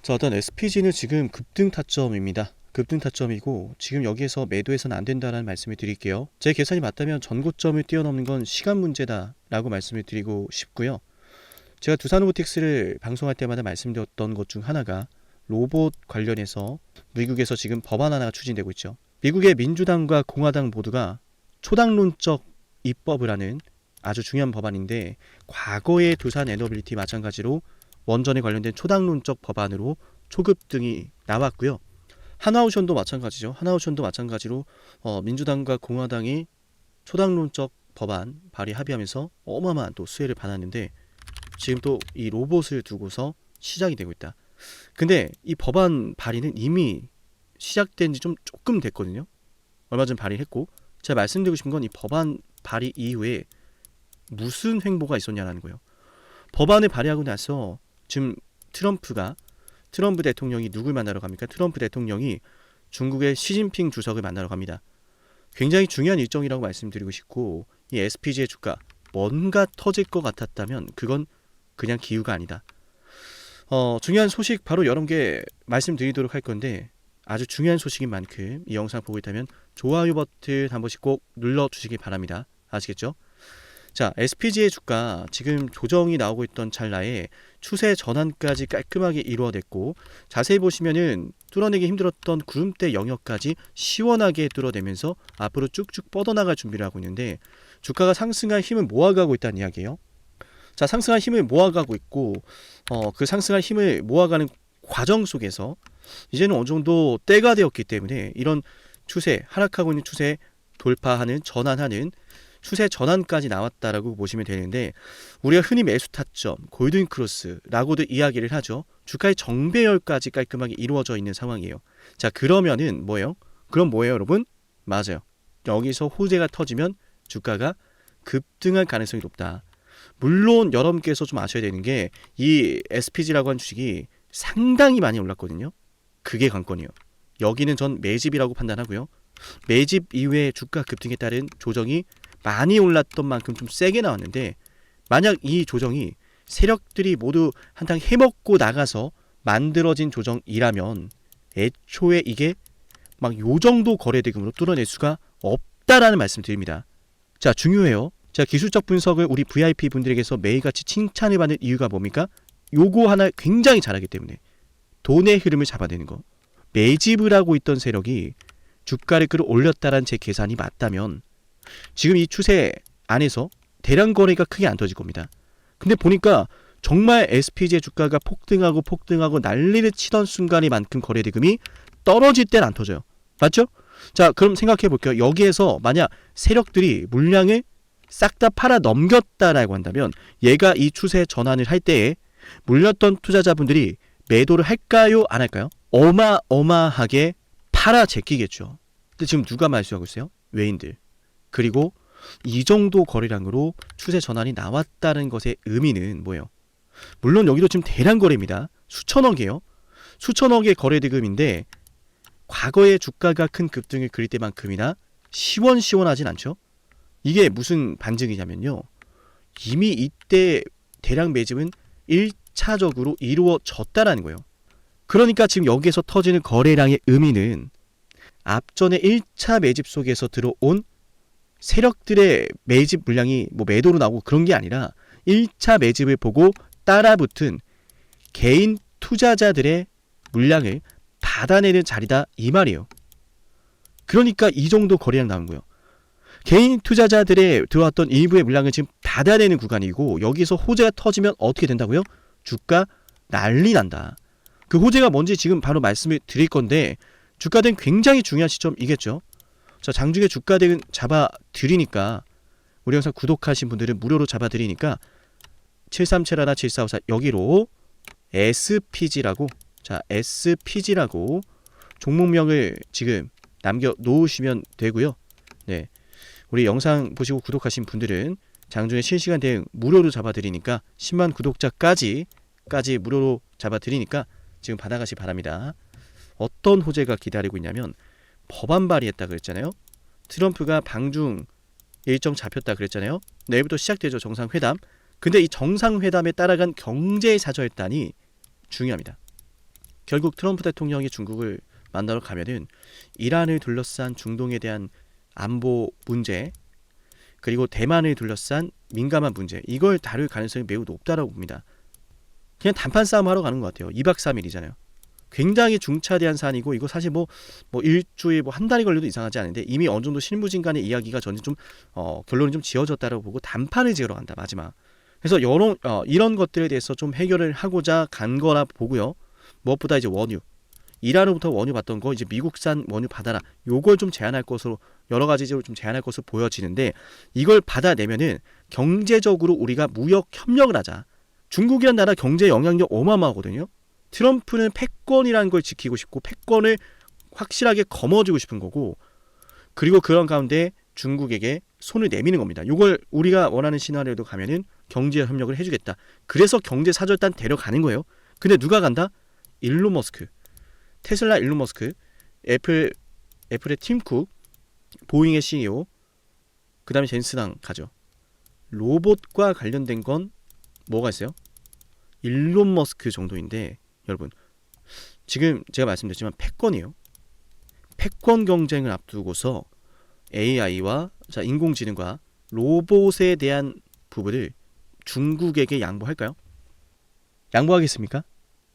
자, 일단 SPG는 지금 급등 타점입니다. 급등 타점이고 지금 여기에서 매도해서는 안 된다는 말씀을 드릴게요. 제 계산이 맞다면 전고점을 뛰어넘는 건 시간 문제다 라고 말씀을 드리고 싶고요. 제가 두산로보틱스를 방송할 때마다 말씀드렸던 것 중 하나가 로봇 관련해서 미국에서 지금 법안 하나가 추진되고 있죠. 미국의 민주당과 공화당 모두가 초당론적 입법을 하는 아주 중요한 법안인데, 과거의 두산 에너빌리티 마찬가지로 원전에 관련된 초당론적 법안으로 초급등이 나왔고요. 하나오션도 마찬가지죠. 하나오션도 마찬가지로 민주당과 공화당이 초당론적 법안 발의 합의하면서 어마어마한 또 수혜를 받았는데, 지금 또 이 로봇을 두고서 시작이 되고 있다. 근데 이 법안 발의는 이미 시작된 지 좀 조금 됐거든요. 얼마 전 발의했고, 제가 말씀드리고 싶은 건 이 법안 발의 이후에 무슨 횡보가 있었냐는 거예요. 법안을 발의하고 나서 지금 트럼프 대통령이 누굴 만나러 갑니까? 트럼프 대통령이 중국의 시진핑 주석을 만나러 갑니다. 굉장히 중요한 일정이라고 말씀드리고 싶고, 이 SPG의 주가 뭔가 터질 것 같았다면 그건 그냥 기우가 아니다. 중요한 소식 바로 여러 개 말씀드리도록 할 건데, 아주 중요한 소식인 만큼 이 영상 보고 있다면 좋아요 버튼 한 번씩 꼭 눌러주시기 바랍니다. 아시겠죠? 자, SPG의 주가 지금 조정이 나오고 있던 찰나에 추세 전환까지 깔끔하게 이루어냈고, 자세히 보시면은 뚫어내기 힘들었던 구름대 영역까지 시원하게 뚫어내면서 앞으로 쭉쭉 뻗어나갈 준비를 하고 있는데, 주가가 상승할 힘을 모아가고 있다는 이야기예요. 자, 상승할 힘을 모아가고 있고, 그 상승할 힘을 모아가는 과정 속에서 이제는 어느 정도 때가 되었기 때문에 이런 추세, 하락하고 있는 추세 돌파하는, 전환하는 추세 전환까지 나왔다라고 보시면 되는데, 우리가 흔히 매수 타점, 골든 크로스라고도 이야기를 하죠. 주가의 정배열까지 깔끔하게 이루어져 있는 상황이에요. 자, 그러면은 뭐예요? 그럼 뭐예요, 여러분? 맞아요. 여기서 호재가 터지면 주가가 급등할 가능성이 높다. 물론 여러분께서 좀 아셔야 되는 게, 이 SPG라고 하는 주식이 상당히 많이 올랐거든요. 그게 관건이에요. 여기는 전 매집이라고 판단하고요. 매집 이후에 주가 급등에 따른 조정이 많이 올랐던 만큼 좀 세게 나왔는데, 만약 이 조정이 세력들이 모두 한탕 해먹고 나가서 만들어진 조정이라면 애초에 이게 막 요 정도 거래대금으로 뚫어낼 수가 없다라는 말씀 드립니다. 자, 중요해요. 자, 기술적 분석을 우리 VIP 분들에게서 매일같이 칭찬을 받는 이유가 뭡니까? 요거 하나 굉장히 잘하기 때문에 돈의 흐름을 잡아내는 거. 매집을 하고 있던 세력이 주가를 끌어올렸다라는 제 계산이 맞다면 지금 이 추세 안에서 대량 거래가 크게 안 터질 겁니다. 근데 보니까 정말 SPG의 주가가 폭등하고 난리를 치던 순간이만큼 거래대금이 떨어질 때는 안 터져요. 맞죠? 자, 그럼 생각해 볼게요. 여기에서 만약 세력들이 물량을 싹 다 팔아 넘겼다라고 한다면 얘가 이 추세 전환을 할 때에 물렸던 투자자분들이 매도를 할까요? 안 할까요? 어마어마하게 팔아 제끼겠죠. 근데 지금 누가 말수하고 있어요? 외인들. 그리고 이 정도 거래량으로 추세 전환이 나왔다는 것의 의미는 뭐예요? 물론 여기도 지금 대량 거래입니다. 수천억이에요. 수천억의 거래대금인데 과거에 주가가 큰 급등을 그릴 때만큼이나 시원시원하진 않죠. 이게 무슨 반증이냐면요, 이미 이때 대량 매집은 1차적으로 이루어졌다라는 거예요. 그러니까 지금 여기에서 터지는 거래량의 의미는 앞전에 1차 매집 속에서 들어온 세력들의 매집 물량이 뭐 매도로 나오고 그런 게 아니라 1차 매집을 보고 따라붙은 개인 투자자들의 물량을 받아내는 자리다, 이 말이에요. 그러니까 이 정도 거래량 나온 거예요. 개인 투자자들의 들어왔던 일부의 물량을 지금 받아내는 구간이고, 여기서 호재가 터지면 어떻게 된다고요? 주가 난리 난다. 그 호재가 뭔지 지금 바로 말씀을 드릴 건데, 주가대응 굉장히 중요한 시점이겠죠. 자, 장중에 주가대응 잡아드리니까, 우리 영상 구독하신 분들은 무료로 잡아드리니까 7371 7454 여기로 SPG라고, 자, SPG라고 종목명을 지금 남겨놓으시면 되고요. 네, 우리 영상 보시고 구독하신 분들은 장중에 실시간 대응 무료로 잡아드리니까 10만 구독자까지 무료로 잡아드리니까 지금 받아가시 바랍니다. 어떤 호재가 기다리고 있냐면, 법안 발의했다 그랬잖아요. 트럼프가 방중 일정 잡혔다 그랬잖아요. 내일부터 시작되죠, 정상회담. 근데 이 정상회담에 따라간 경제사절단이 중요합니다. 결국 트럼프 대통령이 중국을 만나러 가면은 이란을 둘러싼 중동에 대한 안보 문제, 그리고 대만을 둘러싼 민감한 문제, 이걸 다룰 가능성이 매우 높다라고 봅니다. 그냥 단판 싸움 하러 가는 것 같아요. 2박 3일이잖아요. 굉장히 중차대한 사안이고, 이거 사실 뭐 일주일 한 달이 걸려도 이상하지 않은데, 이미 어느 정도 실무진 간의 이야기가 저는 좀 결론이 좀 지어졌다라고 보고 단판을 지으러 간다, 마지막. 그래서 이런 것들에 대해서 좀 해결을 하고자 간 거라 보고요. 무엇보다 이제 원유, 이란으로부터 원유 받던 거 이제 미국산 원유 받아라, 요걸 좀 제한할 것으로, 여러 가지로 좀 제한할 것으로 보여지는데, 이걸 받아내면은 경제적으로 우리가 무역 협력을 하자. 중국이란 나라 경제 영향력 어마어마하거든요. 트럼프는 패권이라는 걸 지키고 싶고, 패권을 확실하게 거머쥐고 싶은 거고, 그리고 그런 가운데 중국에게 손을 내미는 겁니다. 이걸 우리가 원하는 시나리오도 가면은 경제 협력을 해주겠다. 그래서 경제 사절단 데려가는 거예요. 근데 누가 간다? 일론 머스크, 테슬라 일론 머스크, 애플의 팀 쿡, 보잉의 CEO, 그 다음에 젠슨왕 가죠. 로봇과 관련된 건 뭐가 있어요? 일론 머스크 정도인데, 여러분 지금 제가 말씀드렸지만 패권이에요. 패권 경쟁을 앞두고서 AI와 인공지능과 로봇에 대한 부분을 중국에게 양보할까요? 양보하겠습니까?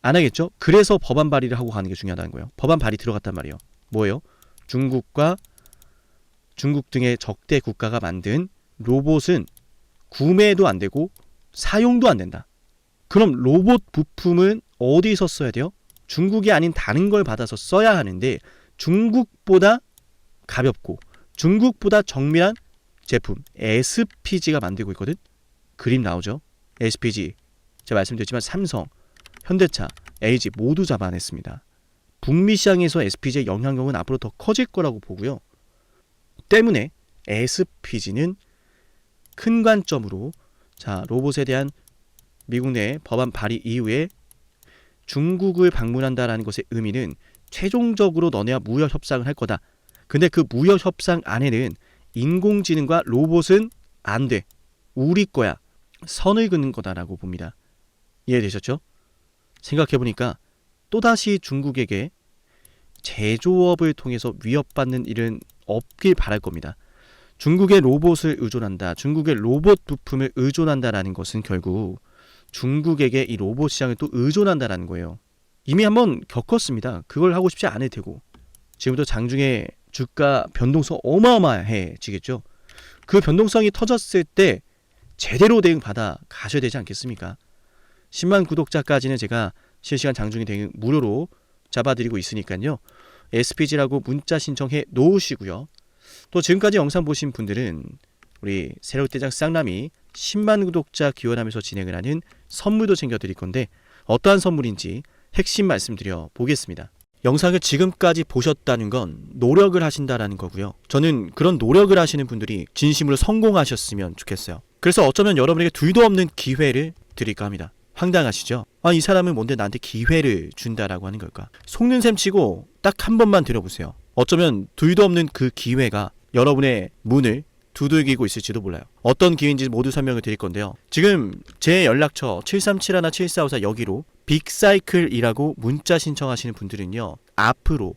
안 하겠죠? 그래서 법안 발의를 하고 가는 게 중요하다는 거예요. 법안 발의 들어갔단 말이에요. 뭐예요? 중국과 중국 등의 적대 국가가 만든 로봇은 구매도 안 되고 사용도 안 된다. 그럼 로봇 부품은 어디서 써야 돼요? 중국이 아닌 다른 걸 받아서 써야 하는데, 중국보다 가볍고 중국보다 정밀한 제품 SPG가 만들고 있거든. 그림 나오죠? SPG. 제가 말씀드렸지만 삼성, 현대차, LG 모두 잡아냈습니다. 북미 시장에서 SPG의 영향력은 앞으로 더 커질 거라고 보고요. 때문에 SPG는 큰 관점으로, 로봇에 대한 미국 내 법안 발의 이후에 중국을 방문한다라는 것의 의미는 최종적으로 너네와 무역 협상을 할 거다. 근데 그 무역 협상 안에는 인공지능과 로봇은 안 돼, 우리 거야, 선을 그는 거다라고 봅니다. 이해되셨죠? 생각해보니까 또다시 중국에게 제조업을 통해서 위협받는 일은 없길 바랄 겁니다. 중국의 로봇을 의존한다, 중국의 로봇 부품을 의존한다라는 것은 결국 중국에게 이 로봇 시장을 또 의존한다라는 거예요. 이미 한번 겪었습니다. 그걸 하고 싶지 않을 테고. 지금부터 장중에 주가 변동성 어마어마해지겠죠. 그 변동성이 터졌을 때 제대로 대응 받아 가셔야 되지 않겠습니까? 10만 구독자까지는 제가 실시간 장중에 대응 무료로 잡아드리고 있으니까요. SPG라고 문자 신청해 놓으시고요. 또 지금까지 영상 보신 분들은 우리 세력대장 쌍남이 10만 구독자 기원하면서 진행을 하는 선물도 챙겨드릴 건데, 어떠한 선물인지 핵심 말씀드려 보겠습니다. 영상을 지금까지 보셨다는 건 노력을 하신다라는 거고요. 저는 그런 노력을 하시는 분들이 진심으로 성공하셨으면 좋겠어요. 그래서 어쩌면 여러분에게 둘도 없는 기회를 드릴까 합니다. 황당하시죠? 이 사람은 뭔데 나한테 기회를 준다라고 하는 걸까? 속는 셈 치고 딱 한 번만 들어보세요. 어쩌면 둘도 없는 그 기회가 여러분의 문을 두들기고 있을지도 몰라요. 어떤 기회인지 모두 설명을 드릴 건데요. 지금 제 연락처 7371-7454 여기로 빅사이클이라고 문자 신청하시는 분들은요, 앞으로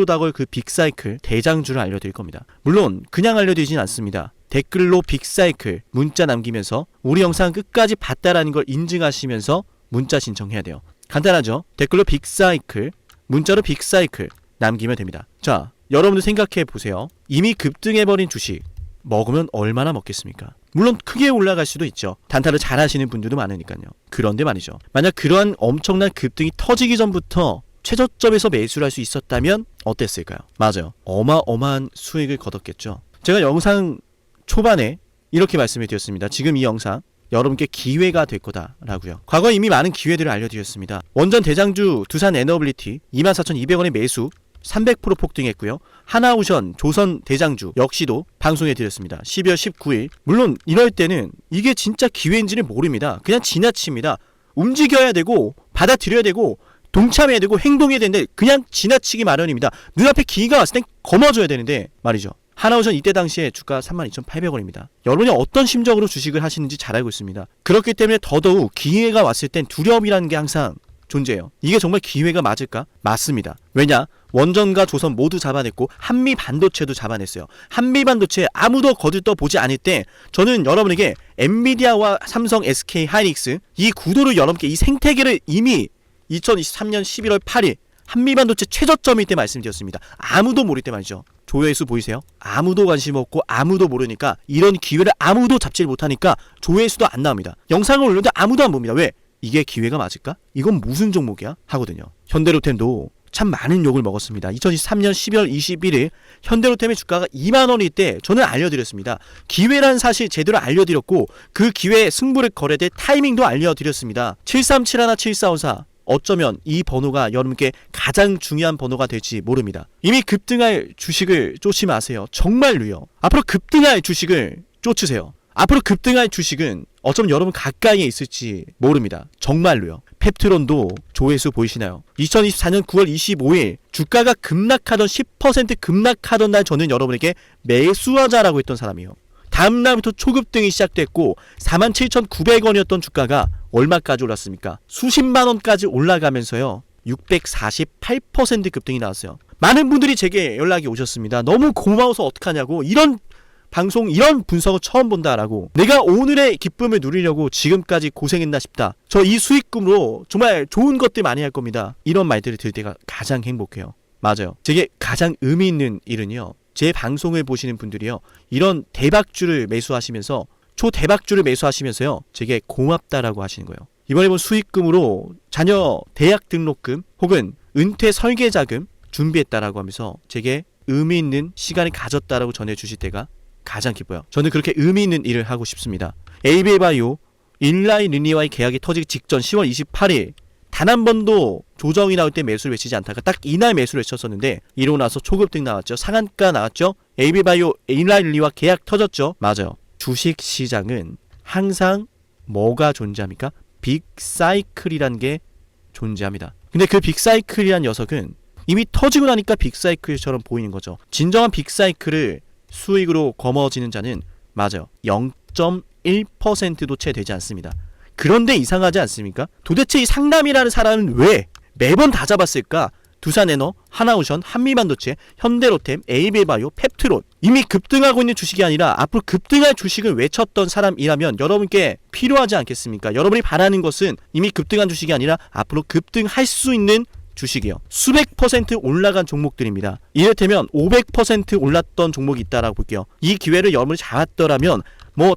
다가올 그 빅사이클 대장주를 알려드릴 겁니다. 물론 그냥 알려드리진 않습니다. 댓글로 빅사이클 문자 남기면서 우리 영상 끝까지 봤다라는 걸 인증하시면서 문자 신청해야 돼요. 간단하죠? 댓글로 빅사이클, 문자로 빅사이클 남기면 됩니다. 자, 여러분들 생각해 보세요. 이미 급등해버린 주식 먹으면 얼마나 먹겠습니까? 물론 크게 올라갈 수도 있죠. 단타를 잘 하시는 분들도 많으니까요. 그런데 말이죠, 만약 그러한 엄청난 급등이 터지기 전부터 최저점에서 매수를 할 수 있었다면 어땠을까요? 맞아요, 어마어마한 수익을 거뒀겠죠. 제가 영상 초반에 이렇게 말씀을 드렸습니다. 지금 이 영상 여러분께 기회가 될 거다라고요. 과거에 이미 많은 기회들을 알려드렸습니다. 원전 대장주 두산 에너빌리티 24,200원의 매수 300% 폭등했고요. 하나오션 조선 대장주 역시도 방송해드렸습니다. 12월 19일. 물론 이럴 때는 이게 진짜 기회인지를 모릅니다. 그냥 지나칩니다. 움직여야 되고 받아들여야 되고 동참해야 되고 행동해야 되는데 그냥 지나치기 마련입니다. 눈앞에 기회가 왔을 땐 거머줘야 되는데 말이죠. 하나오션 이때 당시에 주가 32,800원입니다. 여러분이 어떤 심정으로 주식을 하시는지 잘 알고 있습니다. 그렇기 때문에 더더욱 기회가 왔을 땐 두려움이라는 게 항상 존재해요. 이게 정말 기회가 맞을까? 맞습니다. 왜냐? 원전과 조선 모두 잡아냈고 한미 반도체도 잡아냈어요. 한미 반도체 아무도 거들떠보지 않을 때 저는 여러분에게 엔비디아와 삼성, SK 하이닉스 이 구도를 여러분께 이 생태계를 이미 2023년 11월 8일 한미 반도체 최저점일 때 말씀드렸습니다. 아무도 모를 때 말이죠. 조회수 보이세요? 아무도 관심 없고 아무도 모르니까 이런 기회를 아무도 잡지 못하니까 조회수도 안 나옵니다. 영상을 올렸는데 아무도 안 봅니다. 왜? 이게 기회가 맞을까? 이건 무슨 종목이야? 하거든요. 현대로템도 참 많은 욕을 먹었습니다. 2023년 12월 21일 현대로템의 주가가 2만원일 때 저는 알려드렸습니다. 기회란 사실 제대로 알려드렸고 그 기회에 승부를 걸어야 될 타이밍도 알려드렸습니다. 7371, 7454 어쩌면 이 번호가 여러분께 가장 중요한 번호가 될지 모릅니다. 이미 급등할 주식을 쫓지 마세요. 정말로요. 앞으로 급등할 주식을 쫓으세요. 앞으로 급등할 주식은 어쩌면 여러분 가까이에 있을지 모릅니다. 정말로요. 펩트론도 조회수 보이시나요? 2024년 9월 25일 주가가 급락하던 10% 급락하던 날 저는 여러분에게 매수하자라고 했던 사람이에요. 다음 날부터 초급등이 시작됐고 47,900원이었던 주가가 얼마까지 올랐습니까? 수십만 원까지 올라가면서요. 648% 급등이 나왔어요. 많은 분들이 제게 연락이 오셨습니다. 너무 고마워서 어떡하냐고. 이런 방송 이런 분석을 처음 본다라고. 내가 오늘의 기쁨을 누리려고 지금까지 고생했나 싶다. 저 이 수익금으로 정말 좋은 것들 많이 할 겁니다. 이런 말들을 들을 때가 가장 행복해요. 맞아요. 제게 가장 의미 있는 일은요. 제 방송을 보시는 분들이요. 이런 대박주를 매수하시면서 초대박주를 매수하시면서요. 제게 고맙다라고 하시는 거예요. 이번에 본 수익금으로 자녀 대학 등록금 혹은 은퇴 설계자금 준비했다라고 하면서 제게 의미 있는 시간을 가졌다라고 전해주실 때가 가장 기뻐요. 저는 그렇게 의미 있는 일을 하고 싶습니다. 에이비바이오 일라이 르니와의 계약이 터지기 직전 10월 28일 단 한 번도 조정이 나올 때 매수를 외치지 않다가 딱 이날 매수를 외쳤었는데 이러고 나서 초급등 나왔죠. 상한가 나왔죠. 에이비바이오 일라이 르니와 계약 터졌죠. 맞아요. 주식시장은 항상 뭐가 존재합니까? 빅사이클이란 게 존재합니다. 근데 그 빅사이클이란 녀석은 이미 터지고 나니까 빅사이클처럼 보이는 거죠. 진정한 빅사이클을 수익으로 거머쥐는 자는 맞아요. 0.1%도 채 되지 않습니다. 그런데 이상하지 않습니까? 도대체 이 상남이라는 사람은 왜 매번 다 잡았을까? 두산에너, 하나오션, 한미반도체, 현대로템, 에이비바이오, 펩트론 이미 급등하고 있는 주식이 아니라 앞으로 급등할 주식을 외쳤던 사람이라면 여러분께 필요하지 않겠습니까? 여러분이 바라는 것은 이미 급등한 주식이 아니라 앞으로 급등할 수 있는 주식이요. 수백 % 올라간 종목들입니다. 이를테면 500% 올랐던 종목이 있다라고 볼게요. 이 기회를 여러분이 잡았더라면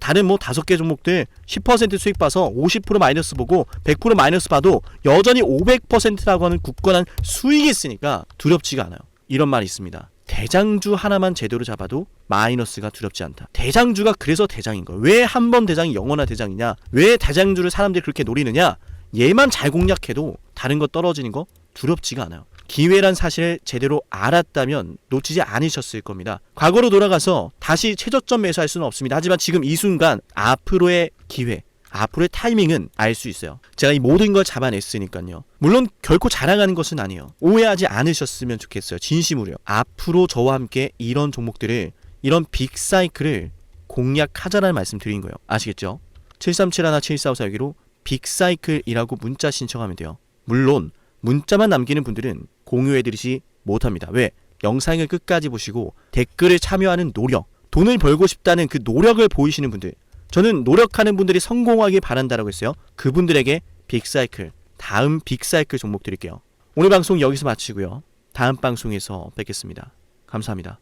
다른 5개 종목들 10% 수익 봐서 50% 마이너스 보고 100% 마이너스 봐도 여전히 500%라고 하는 굳건한 수익이 있으니까 두렵지가 않아요. 이런 말이 있습니다. 대장주 하나만 제대로 잡아도 마이너스가 두렵지 않다. 대장주가 그래서 대장인 거예요. 왜 한 번 대장이 영원한 대장이냐? 왜 대장주를 사람들이 그렇게 노리느냐? 얘만 잘 공략해도 다른 거 떨어지는 거 두렵지가 않아요. 기회란 사실을 제대로 알았다면 놓치지 않으셨을 겁니다. 과거로 돌아가서 다시 최저점 매수할 수는 없습니다. 하지만 지금 이 순간 앞으로의 기회, 앞으로의 타이밍은 알 수 있어요. 제가 이 모든 걸 잡아냈으니까요. 물론 결코 자랑하는 것은 아니에요. 오해하지 않으셨으면 좋겠어요. 진심으로요. 앞으로 저와 함께 이런 종목들을, 이런 빅사이클을 공략하자라는 말씀 드린 거예요. 아시겠죠? 7371, 7454 여기로 빅사이클이라고 문자 신청하면 돼요. 물론 문자만 남기는 분들은 공유해드리지 못합니다. 왜? 영상을 끝까지 보시고 댓글을 참여하는 노력, 돈을 벌고 싶다는 그 노력을 보이시는 분들, 저는 노력하는 분들이 성공하길 바란다라고 했어요. 그분들에게 빅사이클, 다음 빅사이클 종목 드릴게요. 오늘 방송 여기서 마치고요. 다음 방송에서 뵙겠습니다. 감사합니다.